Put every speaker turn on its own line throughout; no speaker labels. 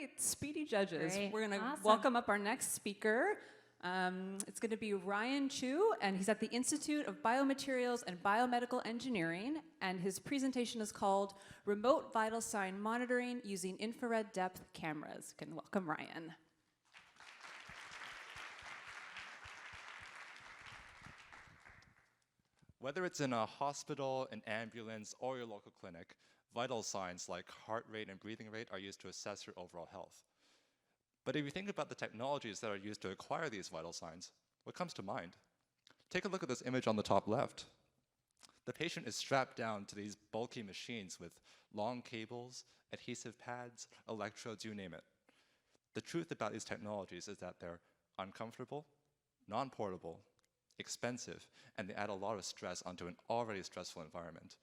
right, speedy judges.
Great.
We're going to
Awesome.
welcome up our next speaker. It's going to be Ryan Chu, and he's at the Institute of Biomaterials and Biomedical Engineering, and his presentation is called Remote Vital Sign Monitoring Using Infrared Depth Cameras. You can welcome Ryan.
Whether it's in a hospital, an ambulance, or your local clinic, vital signs like heart rate and breathing rate are used to assess your overall health. But if you think about the technologies that are used to acquire these vital signs, what comes to mind? Take a look at this image on the top left. The patient is strapped down to these bulky machines with long cables, adhesive pads, electrodes, you name it. The truth about these technologies is that they're uncomfortable, non-portable, expensive, and they add a lot of stress onto an already stressful environment.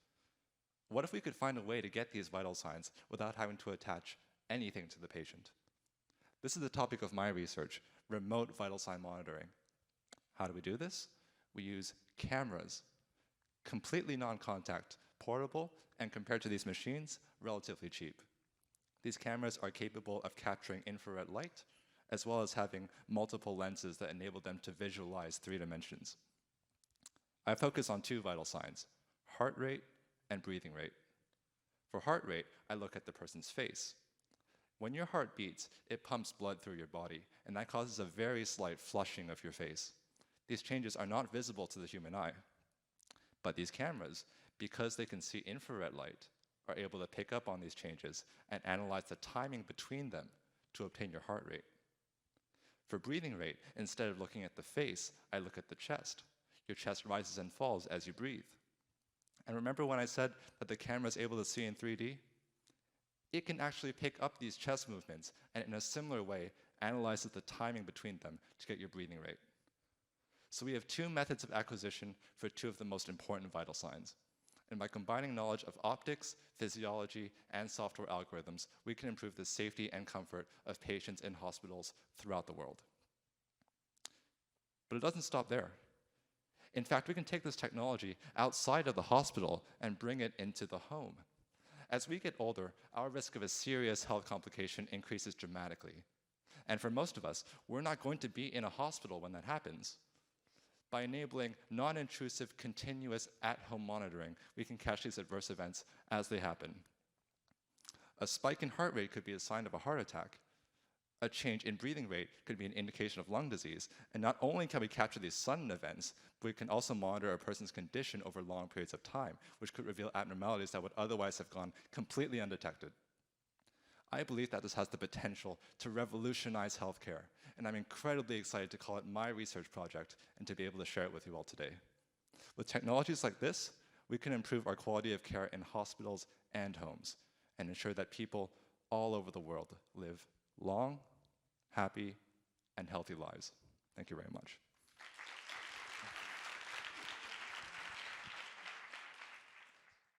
What if we could find a way to get these vital signs without having to attach anything to the patient? This is the topic of my research, remote vital sign monitoring. How do we do this? We use cameras, completely non-contact, portable, and compared to these machines, relatively cheap. These cameras are capable of capturing infrared light, as well as having multiple lenses that enable them to visualize 3 dimensions. I focus on 2 vital signs, heart rate and breathing rate. For heart rate, I look at the person's face. When your heart beats, it pumps blood through your body, and that causes a very slight flushing of your face. These changes are not visible to the human eye. But these cameras, because they can see infrared light, are able to pick up on these changes and analyze the timing between them to obtain your heart rate. For breathing rate, instead of looking at the face, I look at the chest. Your chest rises and falls as you breathe. And remember when I said that the camera is able to see in 3D? It can actually pick up these chest movements and in a similar way analyzes the timing between them to get your breathing rate. So we have 2 methods of acquisition for 2 of the most important vital signs. And by combining knowledge of optics, physiology, and software algorithms, we can improve the safety and comfort of patients in hospitals throughout the world. But it doesn't stop there. In fact, we can take this technology outside of the hospital and bring it into the home. As we get older, our risk of a serious health complication increases dramatically. And for most of us, we're not going to be in a hospital when that happens. By enabling non-intrusive, continuous at-home monitoring, we can catch these adverse events as they happen. A spike in heart rate could be a sign of a heart attack. A change in breathing rate could be an indication of lung disease. And not only can we capture these sudden events, but we can also monitor a person's condition over long periods of time, which could reveal abnormalities that would otherwise have gone completely undetected. I believe that this has the potential to revolutionize healthcare, and I'm incredibly excited to call it my research project and to be able to share it with you all today. With technologies like this, we can improve our quality of care in hospitals and homes and ensure that people all over the world live long, happy, and healthy lives. Thank you very much.